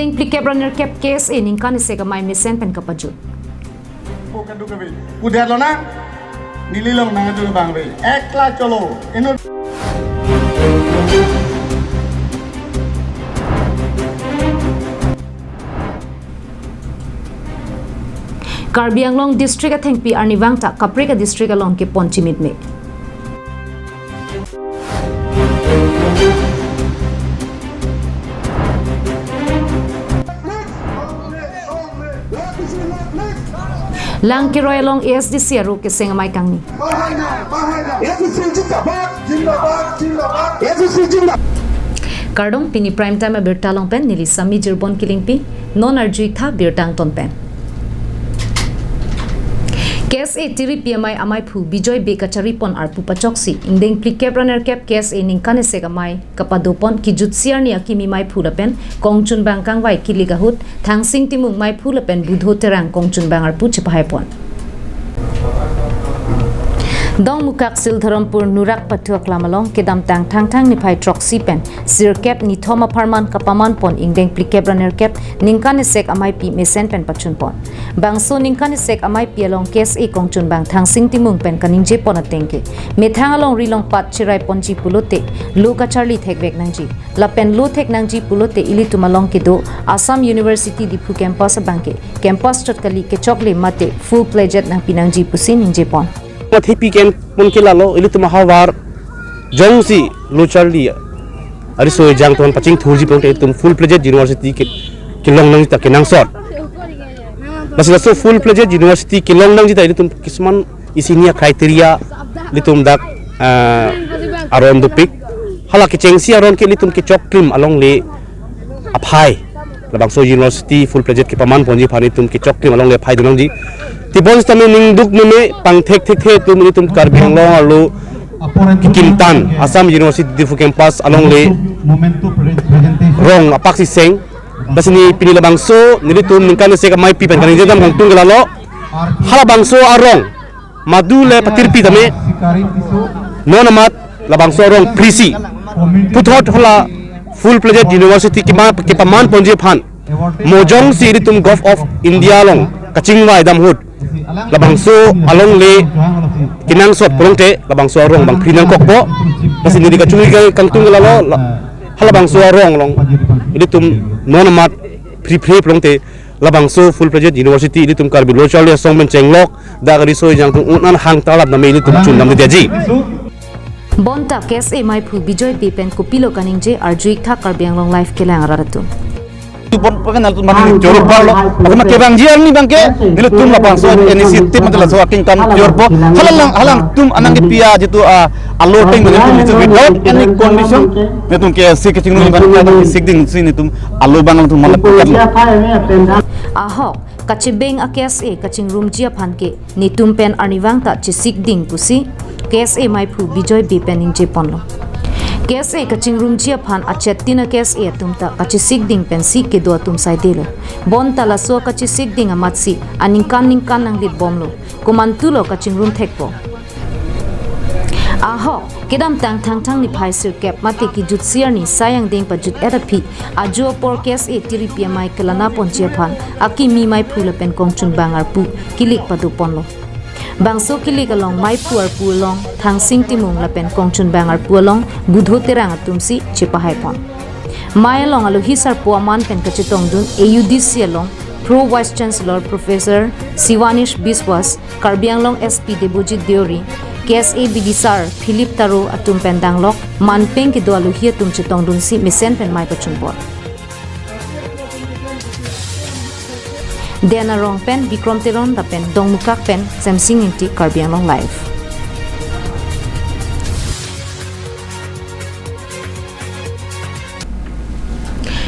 Ingdeng plikep runner cap case in ingkan isega mai mesen pen kapaju. Bukan tu kami. Udah lo na, nililong nang tu bang be. Ekla colo. Ino. Karbi Anglong district atheng pi arniwang ta Kaprika district along ke Ponchimit me. Lang ki royalong ASDC aro ke sengamai kangni. Kardong pini prime time birtalong pen nili sami jirbon kilingpi non arjuik tha birtang ton pen. Kes e tiri PMI amai phu bijoy bekachari pon arpu pachoksi ingdeng plikep runner cap kes e ningkane segamai kapadopon ki jutsiar ni akimi mai phu lapen kongchun bangkang wai kiligahut thangsing timung mai phu lapen budho terang kongchun bang arpu chepahai pon Dong mukak Siltharampur nurak patuak lamalong kedam tang thang ni phai troxy pen sir cap ni thoma pharman kapaman pon ingdeng plikep runner cap ningkane sek amai pi mesen pen pachun pon bangso ningkane sek amai pi along kes e kongchun bang thangsing timung pen kaningje pon atengke methang along rilong pat chirai ponji pulote lo kacharli thekbek nangji lapen lo thek nangji pulote ili tumalong ke do Assam University Diphu campus bangke campus chotkali ke chokle mate full pledged nang pinangji pusin ningje pon Thipi ken pun kilalo ili tuma hawar jongsi lo charli ariso jang ton paching thurji ponte tum full pledged university kilong nang ta kenang sort masila so full pledged university kilong nang jita ili tum kisman isinia criteria litum dak aron do pick hala ke chengsi aron ke litum ke chok krim along le aphai labang so university full pledged ke paman ponji phani tum ke chok krim along le phai dunang ji Tibon tami ningduk nune pang thek tu muni tum Karbi Anglong alu Kintan Assam University Diphu campus along le rong apak si seng basini pinila bangso nilitum ningkan se mai pipen kan jam kang tunggalalo hala bangso arong madule patirpi tame nonamat la bangso arong prisi puthot hala full pledged university ki paman ponje phan mojong si ritum Gulf of India long kachingwa idam hut labangso along le kinang sot prongte labangso arong bang prinang kokpo kasi nidi ka chungi kang tungalalo halabangso arong long ilitum nonamat pre prongte labangso full pledged university ilitum Karbi lo charli songmen chenglok da gari so jang tung unan hang talap na me ilitum chun nam de ji Bonta kes e mai phu bijoy pipen kupilo kaningje arjuik tha Karbi Anglong life kelang aratum pon pakan altu mani jorok palo makna ke bang jian ni bangke nilu tum lapang so inisiatif matla so aking kan jorpo halang tum anang pia jitu alloting mane tum without any condition metum ke sikaching ni ban ka sikding sin tum allo bangal tum malap ahok kachibeng akes e kaching room jia phanke ni tum pen arniwang ta chi sikding pusi kes e mai phu bijoy bi pening je ponlo Kes e kaching room jia phan achetina kes e tumta kachi sikding pensi ke do tum sai delo bon tala so kachi sikding amatsi aningkan nang lit bomlo kumantulo kaching room thekpo aho kedam tang ni phai sir cap mate ki jut siar ni sayang ding pa jut erapi ajo por kes e tiri pmi kelana ponche phan aki mi mai phula pen kongchun bangar pu kilik padu ponlo Bangso kilik along mai puar pulong thangsing timung lapen kongchun bangar pualong budho terang atumsi chepahai pon mai along alu hisar puaman pen kachitong dun AUDC along Pro Vice Chancellor Professor Siwanish Biswas Karbi Anglong SP Debojit Deori KSA Bidisar Philip Taro atum pendanglok manpeng ki do alu hi atum chitong dun si misen pen mai pachun por Dena rong pen Bikrom Teron da pen dong mukak pen Samsing inti Karbi Anglong live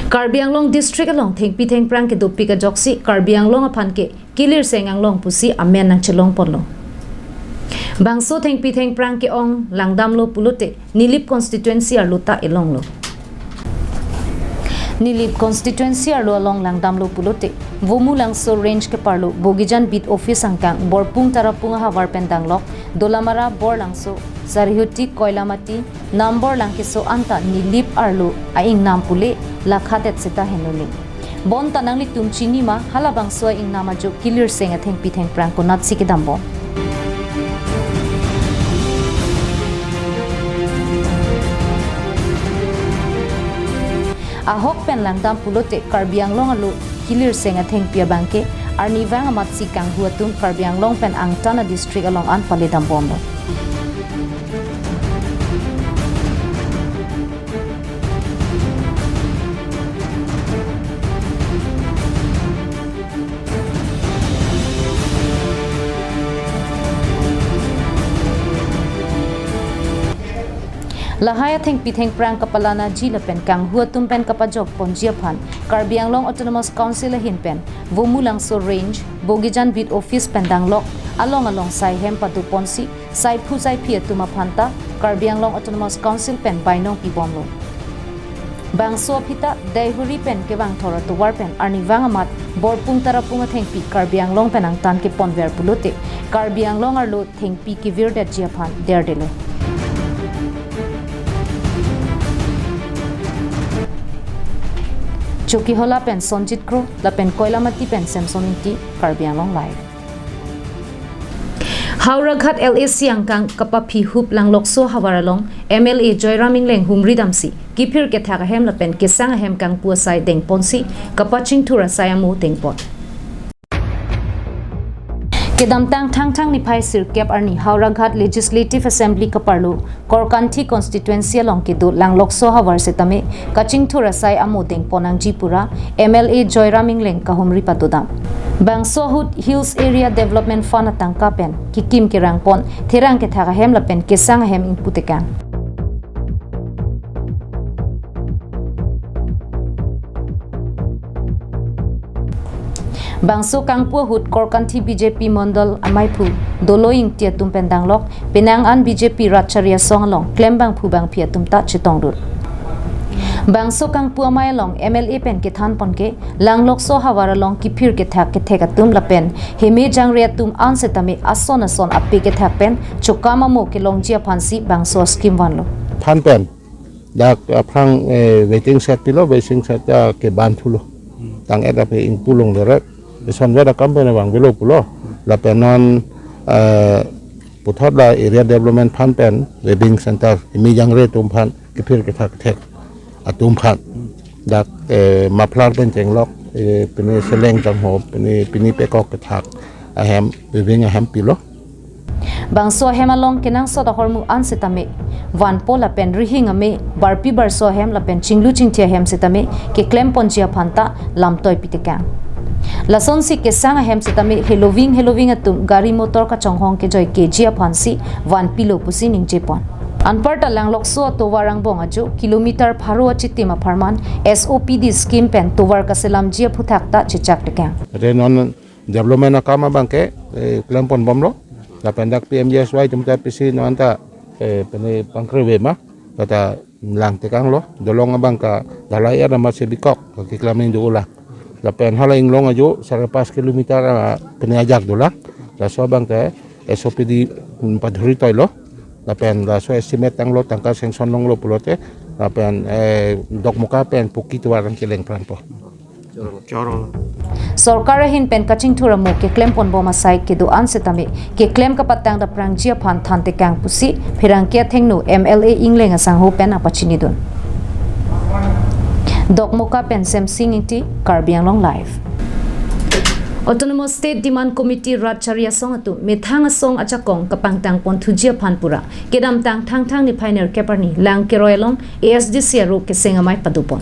Karbi Anglong district along thengpi thengprang ke dopi ka joksi Karbi Anglong aphan ke kilir seng Anglong pusi amen nang chelong ponlo Bangso thengpi thengprang ke ong langdam lo pulote nilip constituency arluta elong lo Nilip constituency arlo along langdam lo pulote vomu langso range ke parlo bogijan bit office angkang borpung tarapung hawar pendanglok dolamara bor langso sarhuti koilamati number langke so anta nilip arlo aing nam pule lakhatet seta henuli bon tanang li tum chini ma halabang so ing nama jo kilir senga theng pi theng prang ko nat sikidam bo ahok pen langdam pulote karbiang long alu kilir senga theng pia bangke arni wang amat si kang huatum karbiang long pen angtana district along an paledam bombo lahaya theng pi theng prang kapalana jila pen kang huatum pen kapajok ponjia phan karbiang long autonomous council hin pen vomulang so range bogijan bit office pen danglok along sai hem patu ponsi sai phu sai phi tuma phanta karbiang long autonomous council pen bainong pi bomlo bang so phita daihuri pen ke bang thora to war pen arni wang amat borpung tarapung theng pi karbiang long pen ang tan ke ponver pulote karbiang long arlo theng pi ki virda jia phan der dele Chuki hola pen Sonjit Kro, la pen Koilamati pen Samson Inti, Karbiang Long Live. Hauraghat LAC angkang kapapi hup lang lokso hawaralong MLA Joyraming Leng humri damsi kipir ke thaga hem la pen kisang hem kang puasai deng ponsi kapaching thura sayamu deng pot. Kedam tang ni phai sir kep arni Hauraghat Legislative Assembly kaparlu Korkanthi constituency along kedu lang lokso hawar setame kaching thura sai amu deng ponang jipura MLA Joyraming Leng kahumri patudam Bangsohut Hills Area Development Fund atangka pen kikim kirang pon therang ke thaga hem la pen kesang hem inputekan Bangso kangpua hut Korkanthi BJP Mondal Amaipu Doloing tia tumpen danglok penang an BJP Ratcharia songalong klembang phubang phia tumta chitongdur Bangso kangpua mailong MLA pen ke than ponke langlok so hawaralong kipir ke theka tum la pen heme jangria tum an setame ason ape ke thak pen chokama mo ke longjia phansi bangso scheme wanlo than pen dak aprang waiting set pilo waiting set ke ban thulo tang eta pe ing pulong deret beson weda company bang bilo pulo la penon puthot la area development fund pen wedding center mi jangre tum phan kipir ke thak thek atum phan dak maplar pen jenglok pene seleng jang ho pini pekok ke thak ahem wedding ahem pilo Bangso hemalong kenang so da hormu an setame van pola pen rihing ame barpi barso hem la pen chinglu chingthia hem setame ke klem ponjia phanta lamtoi pitekang Lason si ke sang hem setame heloving atum gari motor ka chonghong ke joy ke jia phansi van pilo pusi ning jepon Anparta langlok so to warang bong aju kilometer pharo achitima pharman SOPD scheme pen to war kaselam jia phuthakta chichak tekang renon development akama bangke klempon bomlo la pendak PMJSY tumta PC nanta pene pangkrewe ma kata lang tekang lo dolong abang ka dalai ada masih bikok ki klamin do ulah la pen haling long aju sarapas kilometer pene ajak dola la so bang te SOPD padhuri toilo la pen la so estimate tang lo tangka sengson long lo pulote la pen dok muka pen puki tuarang kileng pranpo Sarkar hin pen kaching thura mo ke claim pon boma sai ke do an setame ke claim ka patang da prangjia phan thante kang pusi phirang ke thengnu MLA ingleng asang ho pen apachini don Dokmoka pen sem singiti Karbiang Long Live Autonomous State Demand Committee Ratcharia songatu methang song achakong kapangtang pon thujia phanpura kedam tang ni pioneer keparni lang ke royalong ASDC ro ke sengamai padupon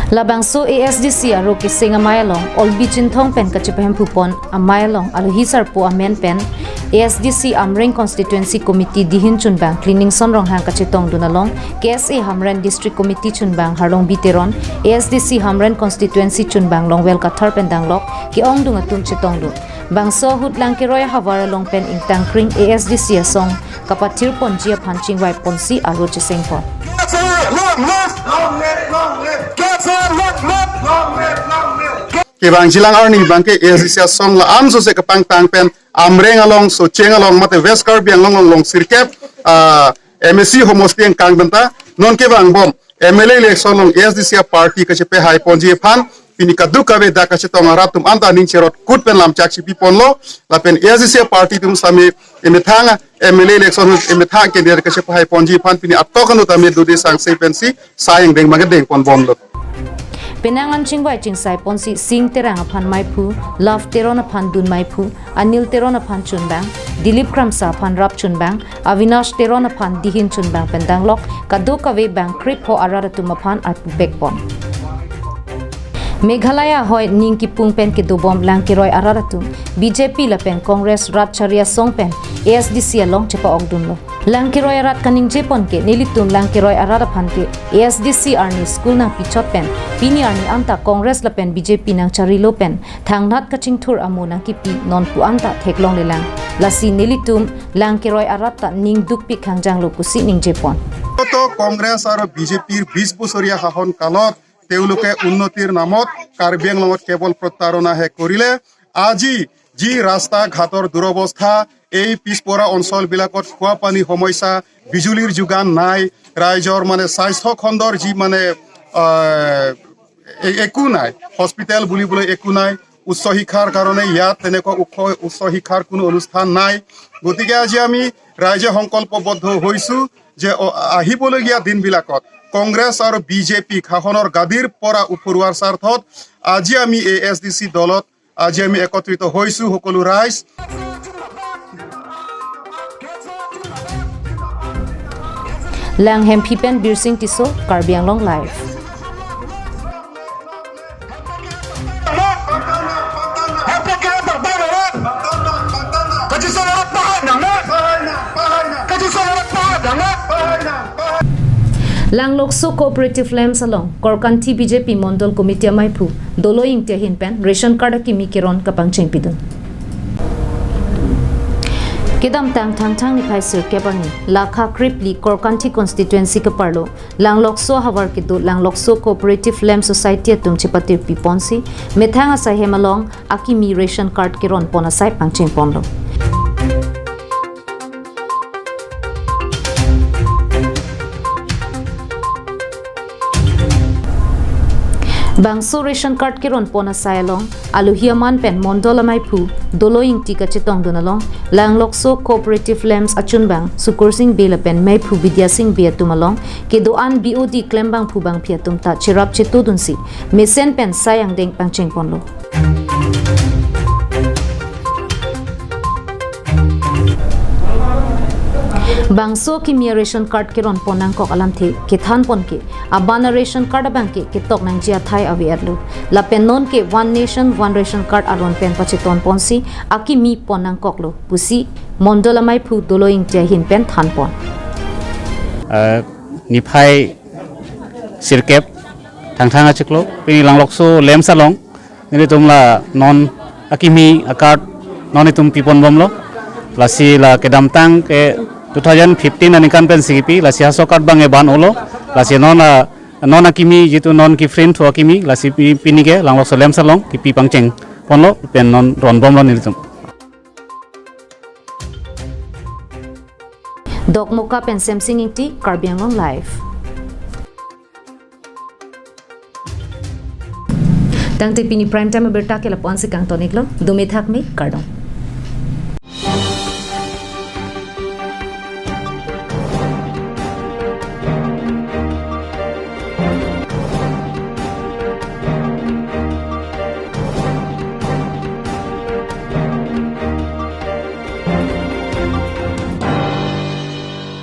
Labangso ASDC aro ke singa mailong olbi chinthong pen kachipahem phupon amailong aluhisar po amen pen ASDC Amreng Constituency Committee dihin chunbang cleaning sonrong hang kachitong dunalong KSA Hamren District Committee chunbang harlong biteron ASDC Hamren Constituency chunbang longwel kathar pen danglok ki ong dunga tum chitong du bangso hutlang ke roya hawara long pen ingtang kring ASDC asong kapathir ponjia phanching wai ponsi alo chiseng pon Kibang silang arni bangke ASDC song la amso se kapang tang pen amreng along so cheng along mate west Karbiang long sirkep MSC homostay kang benta non kibang bom MLA election long SDC party kache pe hai ponji phan pini kadu kabe da kache tong ara tum anta ning cherot kut pen lam chak chipi ponlo la pen SDC party tum sami emethanga MLA election emethang ke der kache pe hai ponji phan pini atokanu tame dudi sang sei pensi sayang deng magadeng pon bomlo Penangan chingwai chingsai ponsi sing terang aphan maipu, love teron aphan dun maipu, Anil teron aphan chunbang, Dilip Kramsa aphan rap chunbang, Avinash teron aphan dihin chunbang pendanglok, kadu kawe bang krip ho araratum aphan arpu bekpon. Meghalaya hoy ningki pungpen ke dobom langkiroy araratum, BJP lapen Congress Ratcharia songpen, ASDC along chepa ogdunlo. Langkiroy arat kaning jepon ke nilitum langkiroy ararapan ke ASDC arni school nang pichot pen pini arni anta Congress lapen BJP nang charilo pen thangnat kaching thur amu nang kipi non pu anta theklong lelang lasi nilitum langkiroy arata ning dukpi khangjang lo kusi ning jepon to Congress aro BJP 20 বছৰীয়া শাসন কালত তেওঁলোকে উন্নতিৰ নামত কাৰ্বি আংলঙত কেৱল প্ৰতাৰণা হে কৰিলে আজি যি ৰাস্তা ঘাটৰ দুৰৱস্থা এই পিছপৰা অঞ্চল বিলাকত খোৱা পানী সমস্যা বিজুলীৰ যোগান নাই ৰাইজৰ মানে স্বাস্থ্য খণ্ডৰ যি মানে একো নাই হস্পিটেল বুলিবলৈ একো নাই উচ্চ শিক্ষাৰ কাৰণে ইয়াত তেনেকুৱা উচ্চ শিক্ষাৰ কোনো অনুষ্ঠান নাই গতিকে আজি আমি ৰাইজে সংকল্পবদ্ধ হৈছো যে আহিবলগীয়া দিনবিলাকত কংগ্ৰেছ আৰু বিজেপি শাসনৰ গাদীৰ পৰা উপৰুৱাৰ স্বাৰ্থত আজি আমি ASDC দলত আজি আমি একত্ৰিত হৈছো সকলো ৰাইজ Langhem Pipen Birsing Tiso Karbi Anglong Live Langlokso Cooperative Lem Salong Korkanti BJP Mondol Committee Maipu Dolo Ingte Hinpen Ration Card Kimi Kiron Kapang Chengpidun Kedam tang thang thang ni phai sir kebarni lakha kripli Korkanti constituency ka parlo Langlokso hawar kidu Langlokso Cooperative Lem Society atum chipatir piponsi methanga sa hemalong akimi ration card kiron pona sai pangcheng ponlo Bangso ration card kiron pona sayalong aluhiaman pen mondolamai phu doloing tika chitong dunalong Langlokso Cooperative Lems achunbang sukursing bela pen mai phu vidya sing biatumalong kedoan BOD klembang phu bang phiatum ta chirap chitu dunsi mesen pen sayang deng pangcheng ponlo Bangso ki mia ration card ke ron ponang kok alam the ke than pon ke abana ration card bang ke tok nang jia thai awi atlu la pen non ke one nation one ration card aron pen pachiton ponsi aki mi ponang kok lo pusi mondola mai phu doloing je hin pen than pon ni phai sirkep thang thang achiklo pini Langlokso lem salong nili tumla non akimi akart noni tum pipon bomlo lasi la kedam tang ke 2015 anikan pen CP lasi haso card bang e ban olo lasi non akimi jitu non ki friend to akimi lasi pini ke Langlokso lem salong ki pi pangcheng ponlo pen non ron bom lo nilitum Dok Moka pen Samsung ingti Karbi Anglong Live Tang te pini prime time berta ke la pon se kang tonik lo dume thak me kardong